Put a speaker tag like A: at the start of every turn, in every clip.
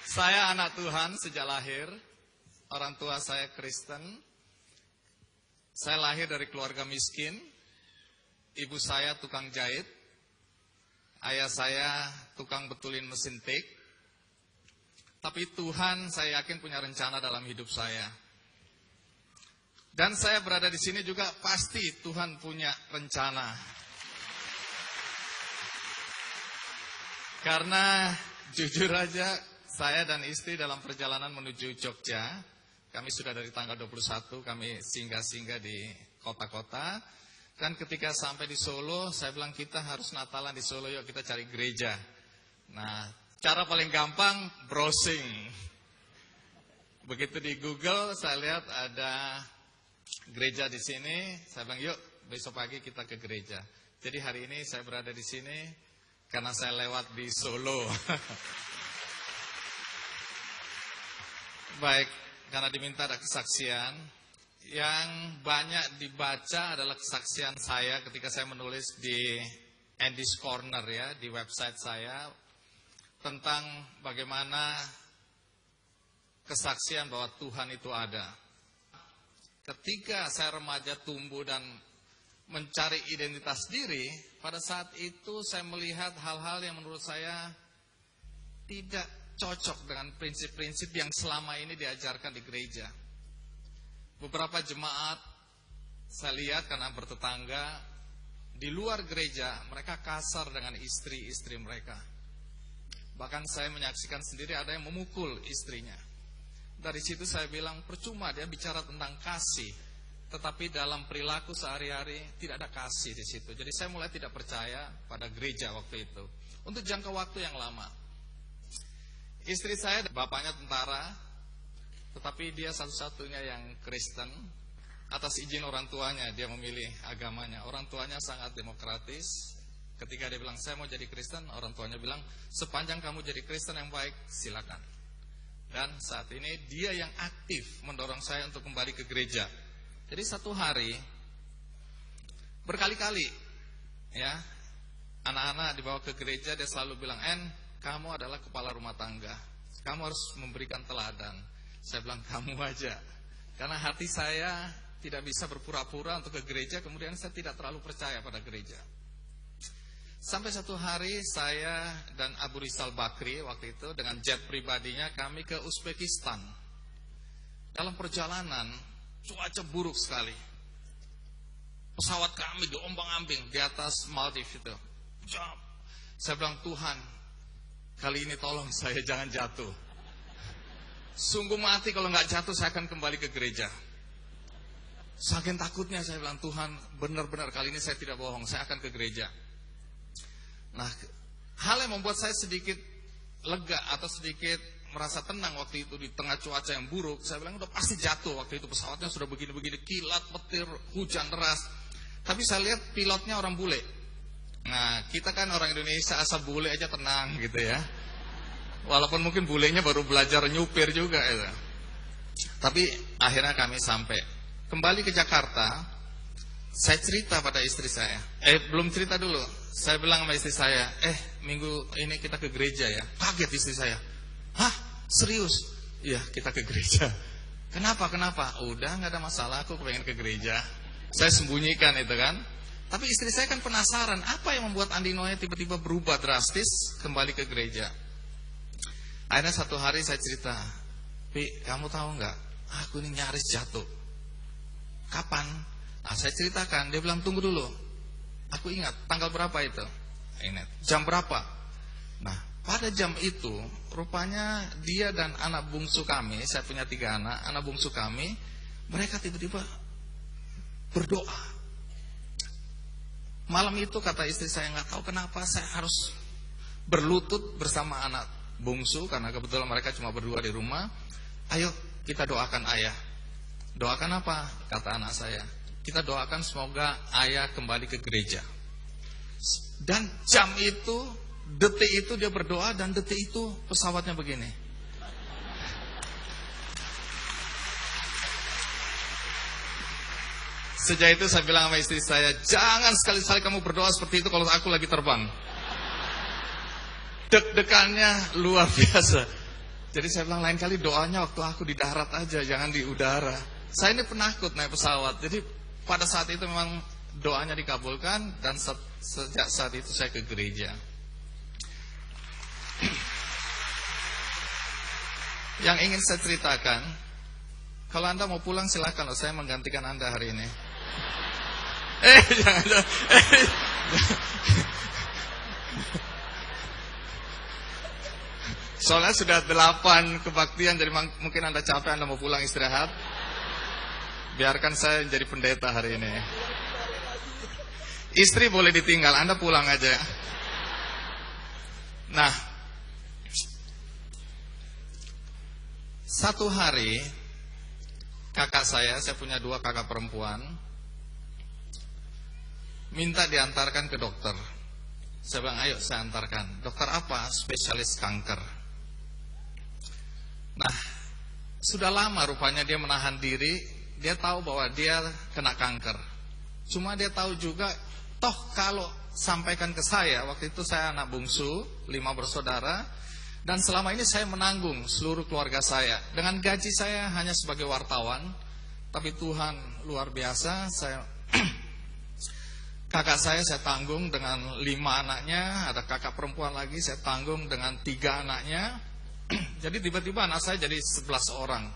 A: Saya anak Tuhan sejak lahir. Orang tua saya Kristen. Saya lahir dari keluarga miskin. Ibu saya tukang jahit. Ayah saya tukang betulin mesin tik. Tapi Tuhan saya yakin punya rencana dalam hidup saya. Dan saya berada di sini juga pasti Tuhan punya rencana. Karena jujur aja saya dan istri dalam perjalanan menuju Jogja. Kami sudah dari tanggal 21 kami singgah-singgah di kota-kota. Dan ketika sampai di Solo saya bilang kita harus Natalan di Solo, yuk kita cari gereja. Nah, cara paling gampang browsing. Begitu di Google saya lihat ada gereja di sini, saya bilang yuk besok pagi kita ke gereja. Jadi hari ini saya berada di sini karena saya lewat di Solo. Baik, karena diminta ada kesaksian. Yang banyak dibaca adalah kesaksian saya ketika saya menulis di Andy's Corner ya, di website saya, tentang bagaimana kesaksian bahwa Tuhan itu ada. Ketika saya remaja tumbuh dan mencari identitas diri, pada saat itu saya melihat hal-hal yang menurut saya tidak cocok dengan prinsip-prinsip yang selama ini diajarkan di gereja. Beberapa jemaat saya lihat karena bertetangga di luar gereja, mereka kasar dengan istri-istri mereka. Bahkan saya menyaksikan sendiri ada yang memukul istrinya. Dari situ saya bilang percuma dia bicara tentang kasih, tetapi dalam perilaku sehari-hari tidak ada kasih di situ. Jadi saya mulai tidak percaya pada gereja waktu itu. Untuk jangka waktu yang lama. Istri saya bapaknya tentara, tetapi dia satu-satunya yang Kristen. Atas izin orang tuanya dia memilih agamanya. Orang tuanya sangat demokratis. Ketika dia bilang saya mau jadi Kristen, orang tuanya bilang sepanjang kamu jadi Kristen yang baik silakan. Dan saat ini dia yang aktif mendorong saya untuk kembali ke gereja. Jadi satu hari berkali-kali ya, anak-anak dibawa ke gereja, dia selalu bilang, "En, kamu adalah kepala rumah tangga. Kamu harus memberikan teladan." Saya bilang, "Kamu aja." Karena hati saya tidak bisa berpura-pura untuk ke gereja, kemudian saya tidak terlalu percaya pada gereja. Sampai satu hari saya dan Abu Rizal Bakri waktu itu dengan jet pribadinya kami ke Uzbekistan. Dalam perjalanan cuaca buruk sekali. Pesawat kami diombang-ambing di atas Maldives itu. Saya bilang, "Tuhan, kali ini tolong saya jangan jatuh. Sungguh mati kalau nggak jatuh saya akan kembali ke gereja." Saking takutnya saya bilang, "Tuhan, benar-benar kali ini saya tidak bohong, saya akan ke gereja." Nah, hal yang membuat saya sedikit lega atau sedikit merasa tenang waktu itu di tengah cuaca yang buruk, saya bilang udah pasti jatuh waktu itu, pesawatnya sudah begini-begini, kilat, petir, hujan deras. Tapi saya lihat pilotnya orang bule. Nah, kita kan orang Indonesia asal bule aja tenang gitu ya. Walaupun mungkin bulenya baru belajar nyupir juga gitu. Tapi akhirnya kami sampai. Kembali ke Jakarta, saya cerita pada istri saya. Belum cerita dulu. Saya bilang sama istri saya, minggu ini kita ke gereja ya. Kaget istri saya. "Hah? Serius?" "Iya, kita ke gereja." Kenapa? Udah, gak ada masalah, aku pengen ke gereja. Saya sembunyikan itu kan. Tapi istri saya kan penasaran, apa yang membuat Andi Noe tiba-tiba berubah drastis kembali ke gereja. Akhirnya satu hari saya cerita, "Pi, kamu tahu gak, aku ini nyaris jatuh." "Kapan?" Nah, saya ceritakan, dia bilang, "Tunggu dulu. Aku ingat, tanggal berapa itu? Ingat, jam berapa?" Nah, pada jam itu, rupanya dia dan anak bungsu kami, saya punya 3 anak, anak bungsu kami, mereka tiba-tiba berdoa. Malam itu kata istri saya, nggak tahu kenapa saya harus berlutut bersama anak bungsu, karena kebetulan mereka cuma berdua di rumah. "Ayo kita doakan ayah." "Doakan apa?" kata anak saya. "Kita doakan semoga ayah kembali ke gereja." Dan jam itu, detik itu dia berdoa, dan detik itu pesawatnya begini. Sejak itu saya bilang sama istri saya, "Jangan sekali-sekali kamu berdoa seperti itu kalau aku lagi terbang." Deg-degannya luar biasa. Jadi saya bilang lain kali doanya waktu aku di darat aja, jangan di udara. Saya ini penakut naik pesawat. Jadi pada saat itu memang doanya dikabulkan dan sejak saat itu saya ke gereja. Yang ingin saya ceritakan, kalau Anda mau pulang silakan, saya menggantikan Anda hari ini. Jangan. Soalnya sudah 8 kebaktian, jadi mungkin Anda capek, Anda mau pulang istirahat. Biarkan saya jadi pendeta hari ini. Istri boleh ditinggal, Anda pulang aja. Nah, satu hari kakak saya punya 2 kakak perempuan, minta diantarkan ke dokter. Saya bilang, ayo saya antarkan. Dokter apa? Spesialis kanker. Nah, sudah lama rupanya dia menahan diri. Dia tahu bahwa dia kena kanker. Cuma dia tahu juga, toh kalau sampaikan ke saya, waktu itu saya anak bungsu, 5 bersaudara, dan selama ini saya menanggung seluruh keluarga saya. Dengan gaji saya hanya sebagai wartawan, tapi Tuhan luar biasa. Kakak saya tanggung dengan 5 anaknya, ada kakak perempuan lagi saya tanggung dengan 3 anaknya. Jadi tiba-tiba anak saya jadi 11 orang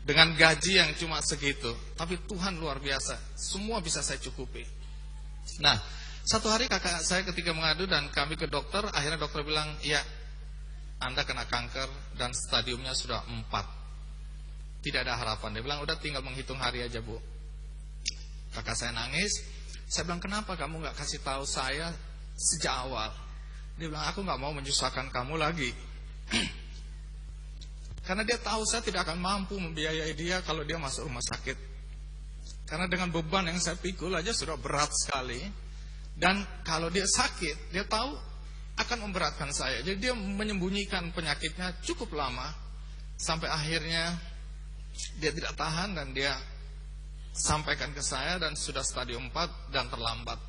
A: dengan gaji yang cuma segitu. Tapi Tuhan luar biasa, semua bisa saya cukupi. Nah, satu hari kakak saya ketika mengadu dan kami ke dokter, akhirnya dokter bilang, ya Anda kena kanker dan stadiumnya sudah 4. Tidak ada harapan. Dia bilang, udah tinggal menghitung hari aja Bu. Kakak saya nangis. Saya bilang, kenapa kamu gak kasih tahu saya sejak awal? Dia bilang, aku gak mau menyusahkan kamu lagi. Karena dia tahu saya tidak akan mampu membiayai dia kalau dia masuk rumah sakit. Karena dengan beban yang saya pikul aja sudah berat sekali. Dan kalau dia sakit, dia tahu akan memberatkan saya. Jadi dia menyembunyikan penyakitnya cukup lama. Sampai akhirnya dia tidak tahan dan dia sampaikan ke saya dan sudah stadium 4 dan terlambat.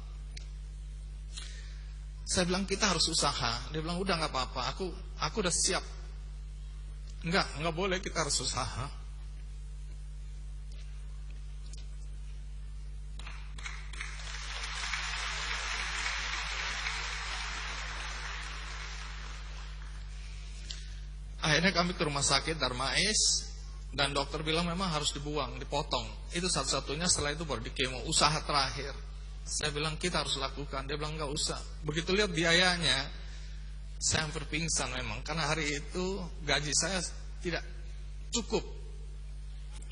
A: Saya bilang kita harus usaha. Dia bilang udah gak apa-apa, aku udah siap. Enggak boleh, kita harus usaha. Akhirnya kami ke rumah sakit Darmais dan dokter bilang memang harus dibuang, dipotong. Itu satu-satunya, setelah itu baru dikemo, usaha terakhir. Saya bilang kita harus lakukan. Dia bilang enggak usah. Begitu lihat biayanya, saya hampir pingsan memang, karena hari itu gaji saya tidak cukup.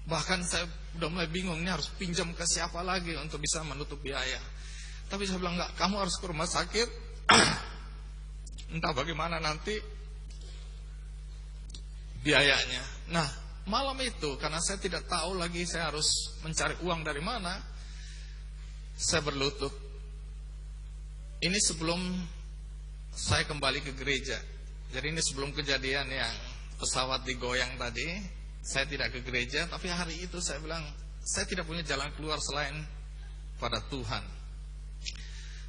A: Bahkan saya udah mulai bingung, ini harus pinjam ke siapa lagi untuk bisa menutup biaya. Tapi saya bilang enggak, kamu harus ke rumah sakit. Entah bagaimana nanti biayanya. Nah, malam itu karena saya tidak tahu lagi saya harus mencari uang dari mana, saya berlutut. Ini sebelum saya kembali ke gereja. Jadi ini sebelum kejadian yang pesawat digoyang tadi. Saya tidak ke gereja, tapi hari itu saya bilang saya tidak punya jalan keluar selain pada Tuhan.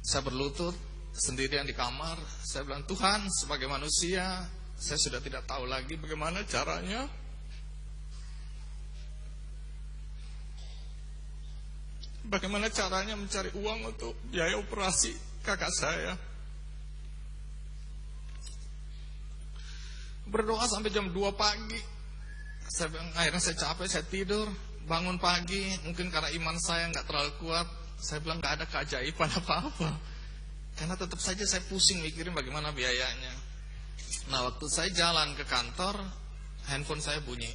A: Saya berlutut sendirian di kamar. Saya bilang, Tuhan, sebagai manusia saya sudah tidak tahu lagi bagaimana caranya. Bagaimana caranya mencari uang untuk biaya operasi kakak saya. Berdoa sampai jam 2 pagi. Akhirnya saya capek, saya tidur. Bangun pagi, mungkin karena iman saya nggak terlalu kuat. Saya bilang nggak ada keajaiban apa-apa. Karena tetap saja saya pusing mikirin bagaimana biayanya. Nah, waktu saya jalan ke kantor, handphone saya bunyi.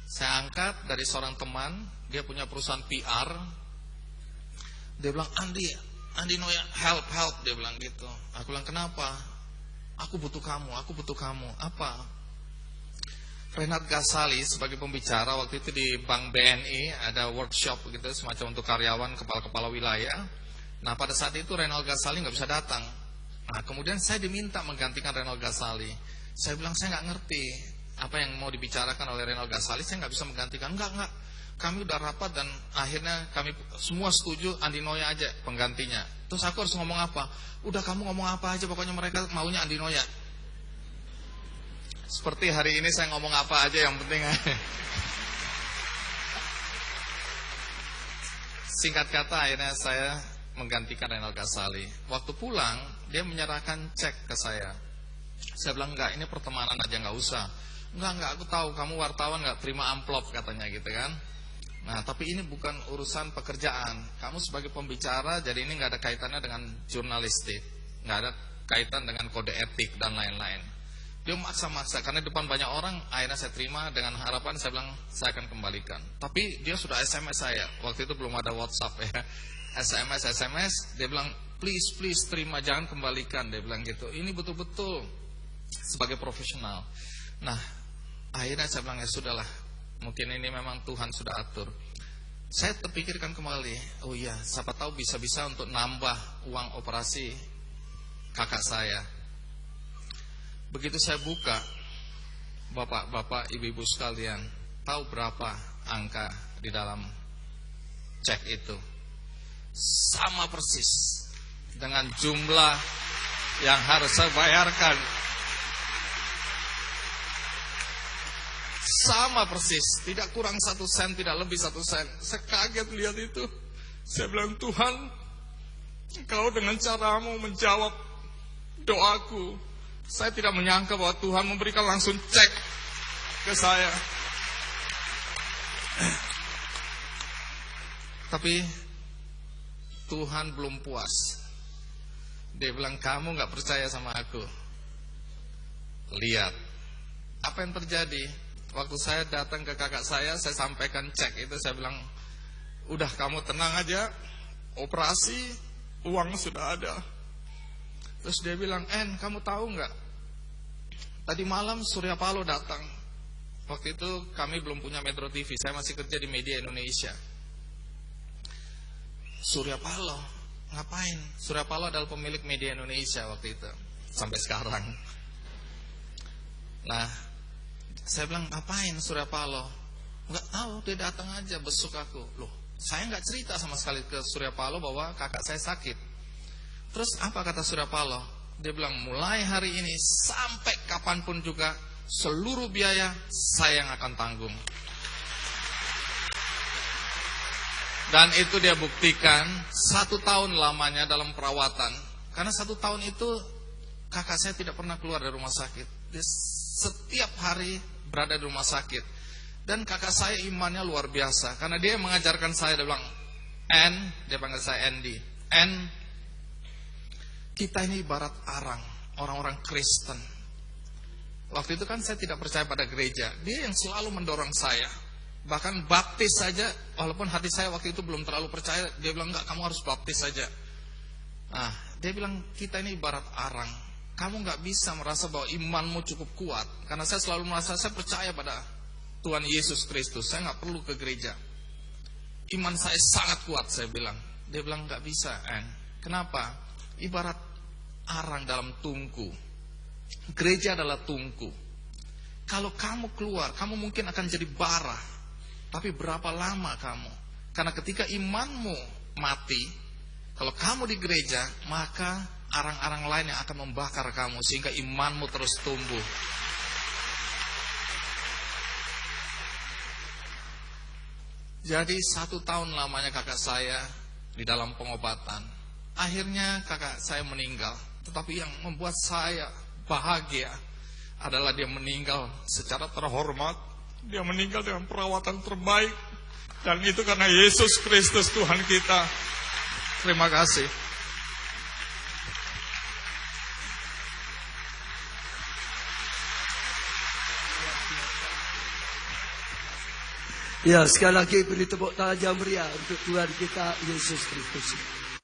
A: Saya angkat dari seorang teman, dia punya perusahaan PR. Dia bilang, Andi Noya, help, dia bilang gitu. Aku bilang, kenapa? Aku butuh kamu. Apa? Renat Gasali sebagai pembicara waktu itu di Bank BNI ada workshop gitu, semacam untuk karyawan kepala-kepala wilayah. Nah, pada saat itu Renal Gasali nggak bisa datang. Nah, kemudian saya diminta menggantikan Renal Gasali. Saya bilang saya nggak ngerti apa yang mau dibicarakan oleh Renal Gasali, saya nggak bisa menggantikan. Enggak. Kami udah rapat dan akhirnya kami semua setuju Andi Noya aja penggantinya. Terus aku harus ngomong apa? Udah kamu ngomong apa aja, pokoknya mereka maunya Andi Noya. Seperti hari ini saya ngomong apa aja yang penting. Singkat kata akhirnya saya menggantikan Renal Kasali. Waktu pulang dia menyerahkan cek ke saya. Saya bilang enggak, ini pertemanan aja, enggak usah. Enggak, aku tahu kamu wartawan enggak terima amplop katanya gitu kan. Nah tapi ini bukan urusan pekerjaan. Kamu sebagai pembicara, jadi ini enggak ada kaitannya dengan jurnalistik, enggak ada kaitan dengan kode etik dan lain-lain. Dia maksa-maksa karena depan banyak orang. Akhirnya saya terima dengan harapan saya bilang saya akan kembalikan. Tapi dia sudah SMS saya. Waktu itu belum ada WhatsApp ya. SMS dia bilang please terima, jangan kembalikan. Dia bilang gitu. Ini betul-betul sebagai profesional. Nah akhirnya saya bilang ya sudahlah, mungkin ini memang Tuhan sudah atur. Saya terpikirkan kembali, oh iya, siapa tahu bisa-bisa untuk nambah uang operasi kakak saya. Begitu saya buka, bapak-bapak, ibu-ibu sekalian, tahu berapa angka di dalam cek itu? Sama persis dengan jumlah yang harus saya bayarkan. Sama persis, tidak kurang 1 sen, tidak lebih 1 sen. Saya kaget lihat itu. Saya bilang, Tuhan, Engkau dengan caramu menjawab doaku. Saya tidak menyangka bahwa Tuhan memberikan langsung cek ke saya. Tapi Tuhan belum puas. Dia bilang, kamu gak percaya sama aku. Lihat apa yang terjadi. Waktu saya datang ke kakak saya sampaikan cek itu. Saya bilang, udah kamu tenang aja, operasi, uang sudah ada. Terus dia bilang, kamu tahu nggak? Tadi malam Surya Paloh datang. Waktu itu kami belum punya Metro TV, saya masih kerja di Media Indonesia. Surya Paloh, ngapain? Surya Paloh adalah pemilik Media Indonesia waktu itu, sampai sekarang. Nah, saya bilang, ngapain Surya Paloh? Nggak tahu, dia datang aja besuk aku. Loh, saya nggak cerita sama sekali ke Surya Paloh bahwa kakak saya sakit. Terus apa kata Surya Paloh? Dia bilang, mulai hari ini sampai kapanpun juga seluruh biaya saya yang akan tanggung. Dan itu dia buktikan 1 tahun lamanya dalam perawatan. Karena 1 tahun itu kakak saya tidak pernah keluar dari rumah sakit. Dia setiap hari berada di rumah sakit. Dan kakak saya imannya luar biasa. Karena dia mengajarkan saya, dia bilang, dia panggil saya Andy. Kita ini ibarat arang, orang-orang Kristen. Waktu itu kan saya tidak percaya pada gereja. Dia yang selalu mendorong saya. Bahkan baptis saja, walaupun hati saya waktu itu belum terlalu percaya, dia bilang, enggak, kamu harus baptis saja. Nah, dia bilang, kita ini ibarat arang. Kamu enggak bisa merasa bahwa imanmu cukup kuat. Karena saya selalu merasa, saya percaya pada Tuhan Yesus Kristus. Saya enggak perlu ke gereja. Iman saya sangat kuat, saya bilang. Dia bilang, enggak bisa, Kenapa? Ibarat arang dalam tungku. Gereja adalah tungku. Kalau kamu keluar, kamu mungkin akan jadi bara. Tapi berapa lama kamu? Karena ketika imanmu mati, kalau kamu di gereja, maka arang-arang lain yang akan membakar kamu sehingga imanmu terus tumbuh. Jadi 1 tahun lamanya kakak saya di dalam pengobatan. Akhirnya kakak saya meninggal. Tetapi yang membuat saya bahagia adalah dia meninggal secara terhormat. Dia meninggal dengan perawatan terbaik. Dan itu karena Yesus Kristus Tuhan kita. Terima kasih.
B: Ya, sekali lagi beri tepuk tangan yang meriah untuk Tuhan kita Yesus Kristus.